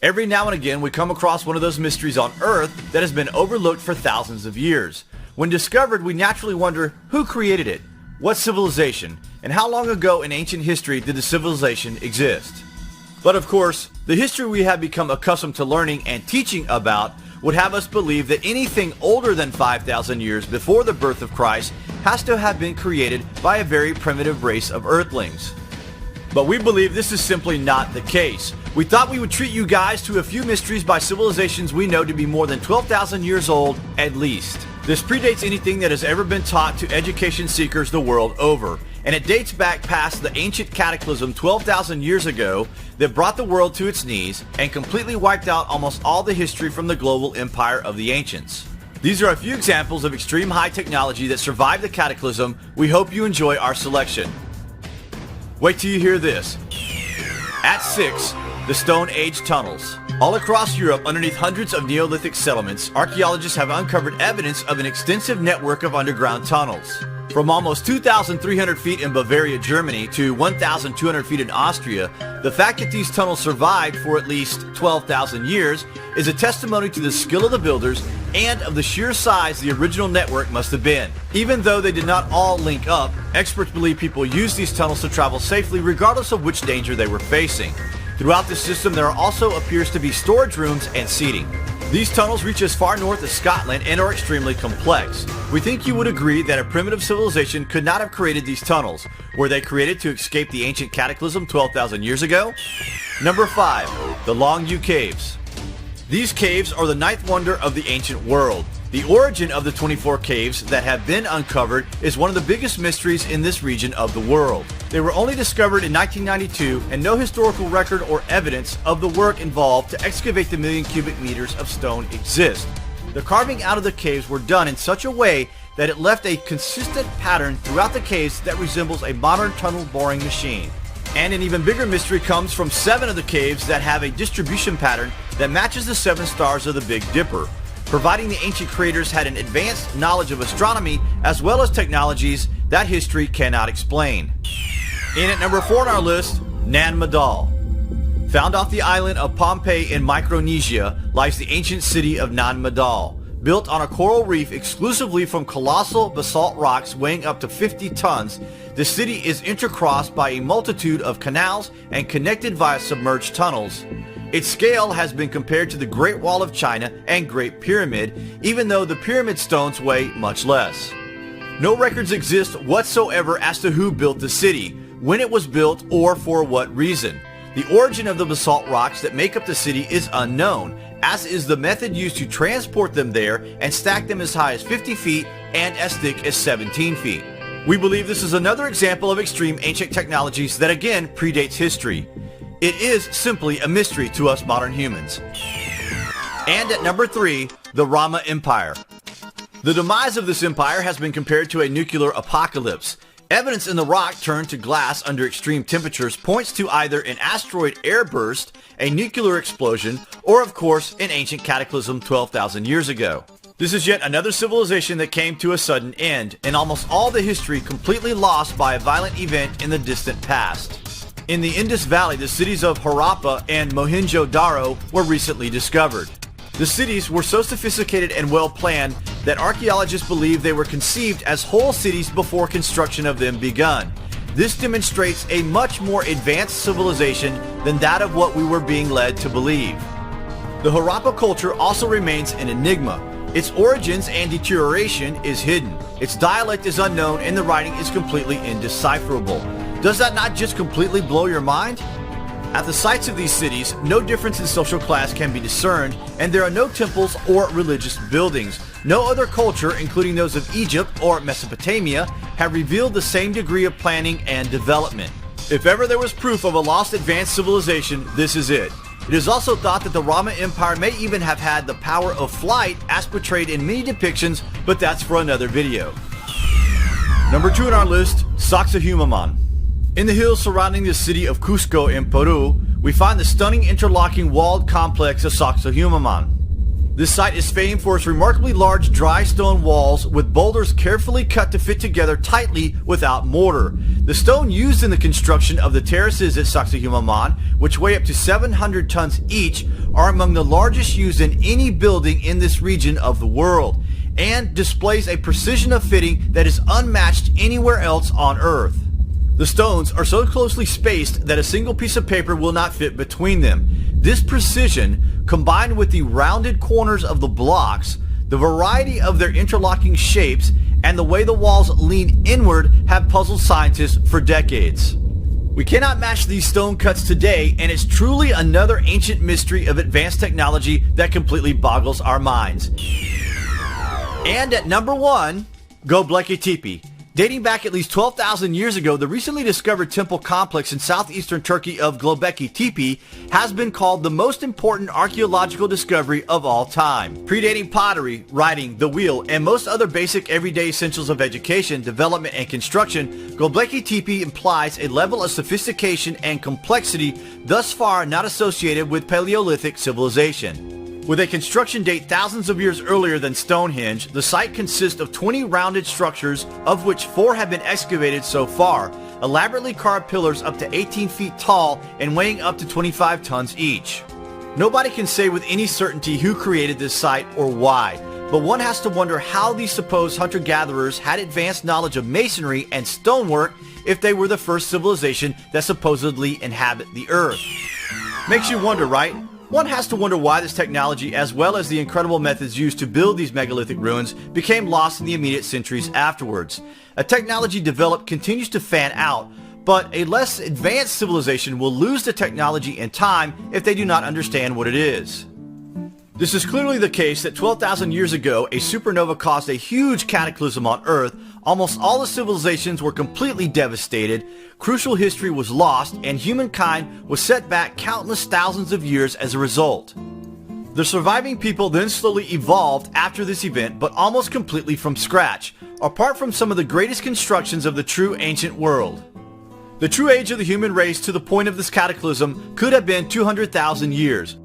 Every now and again, we come across one of those mysteries on Earth that has been overlooked for thousands of years. When discovered, we naturally wonder who created it, what civilization, and how long ago in ancient history did the civilization exist. But of course, the history we have become accustomed to learning and teaching about would have us believe that anything older than 5,000 years before the birth of Christ has to have been created by a very primitive race of Earthlings. But we believe this is simply not the case. We thought we would treat you guys to a few mysteries by civilizations we know to be more than 12,000 years old at least. This predates anything that has ever been taught to education seekers the world over, and it dates back past the ancient cataclysm 12,000 years ago that brought the world to its knees and completely wiped out almost all the history from the global empire of the ancients. These are a few examples of extreme high technology that survived the cataclysm. We hope you enjoy our selection. Wait till you hear this. At 6, the Stone Age tunnels. All across Europe, underneath hundreds of Neolithic settlements, archaeologists have uncovered evidence of an extensive network of underground tunnels. From almost 2,300 feet in Bavaria, Germany to 1,200 feet in Austria, the fact that these tunnels survived for at least 12,000 years is a testimony to the skill of the builders and of the sheer size the original network must have been. Even though they did not all link up, experts believe people used these tunnels to travel safely regardless of which danger they were facing. Throughout the system, there also appears to be storage rooms and seating. These tunnels reach as far north as Scotland and are extremely complex. We think you would agree that a primitive civilization could not have created these tunnels. Were they created to escape the ancient cataclysm 12,000 years ago? Number 5. The Longyou Caves. These caves are the ninth wonder of the ancient world. The origin of the 24 caves that have been uncovered is one of the biggest mysteries in this region of the world. They were only discovered in 1992 and no historical record or evidence of the work involved to excavate the million cubic meters of stone exist. The carving out of the caves were done in such a way that it left a consistent pattern throughout the caves that resembles a modern tunnel boring machine. And an even bigger mystery comes from 7 of the caves that have a distribution pattern that matches the 7 stars of the Big Dipper, providing the ancient creators had an advanced knowledge of astronomy as well as technologies that history cannot explain. In at number 4 on our list, Nan Madol. Found off the island of Pohnpei in Micronesia lies the ancient city of Nan Madol. Built on a coral reef exclusively from colossal basalt rocks weighing up to 50 tons, the city is intercrossed by a multitude of canals and connected via submerged tunnels. Its scale has been compared to the Great Wall of China and Great Pyramid, even though the pyramid stones weigh much less. No records exist whatsoever as to who built the city, when it was built, or for what reason. The origin of the basalt rocks that make up the city is unknown, as is the method used to transport them there and stack them as high as 50 feet and as thick as 17 feet. We believe this is another example of extreme ancient technologies that again predates history. It is simply a mystery to us modern humans. And at number 3, the Rama Empire. The demise of this empire has been compared to a nuclear apocalypse. Evidence in the rock turned to glass under extreme temperatures points to either an asteroid airburst, a nuclear explosion, or of course an ancient cataclysm 12,000 years ago. This is yet another civilization that came to a sudden end, and almost all the history completely lost by a violent event in the distant past. In the Indus Valley, the cities of Harappa and Mohenjo-Daro were recently discovered. The cities were so sophisticated and well planned that archaeologists believe they were conceived as whole cities before construction of them begun. This demonstrates a much more advanced civilization than that of what we were being led to believe. The Harappa culture also remains an enigma. Its origins and deterioration is hidden. Its dialect is unknown and the writing is completely indecipherable. Does that not just completely blow your mind? At the sites of these cities, no difference in social class can be discerned, and there are no temples or religious buildings. No other culture, including those of Egypt or Mesopotamia, have revealed the same degree of planning and development. If ever there was proof of a lost advanced civilization, this is it. It is also thought that the Rama Empire may even have had the power of flight as portrayed in many depictions, but that's for another video. Number 2 on our list, Sacsayhuaman. In the hills surrounding the city of Cusco in Peru, we find the stunning interlocking walled complex of Sacsayhuaman. This site is famed for its remarkably large dry stone walls with boulders carefully cut to fit together tightly without mortar. The stone used in the construction of the terraces at Sacsayhuaman, which weigh up to 700 tons each, are among the largest used in any building in this region of the world, and displays a precision of fitting that is unmatched anywhere else on Earth. The stones are so closely spaced that a single piece of paper will not fit between them. This precision, combined with the rounded corners of the blocks, the variety of their interlocking shapes, and the way the walls lean inward have puzzled scientists for decades. We cannot match these stone cuts today, and it's truly another ancient mystery of advanced technology that completely boggles our minds. And at number 1, Göbekli Tepe. Dating back at least 12,000 years ago, the recently discovered temple complex in southeastern Turkey of Göbekli Tepe has been called the most important archaeological discovery of all time. Predating pottery, writing, the wheel, and most other basic everyday essentials of education, development, and construction, Göbekli Tepe implies a level of sophistication and complexity thus far not associated with Paleolithic civilization. With a construction date thousands of years earlier than Stonehenge, the site consists of 20 rounded structures, of which 4 have been excavated so far, elaborately carved pillars up to 18 feet tall and weighing up to 25 tons each. Nobody can say with any certainty who created this site or why, but one has to wonder how these supposed hunter-gatherers had advanced knowledge of masonry and stonework if they were the first civilization that supposedly inhabit the Earth. Makes you wonder, right? One has to wonder why this technology, as well as the incredible methods used to build these megalithic ruins, became lost in the immediate centuries afterwards. A technology developed continues to fan out, but a less advanced civilization will lose the technology in time if they do not understand what it is. This is clearly the case that 12,000 years ago, a supernova caused a huge cataclysm on Earth. Almost all the civilizations were completely devastated, crucial history was lost, and humankind was set back countless thousands of years as a result. The surviving people then slowly evolved after this event, but almost completely from scratch, apart from some of the greatest constructions of the true ancient world. The true age of the human race to the point of this cataclysm could have been 200,000 years.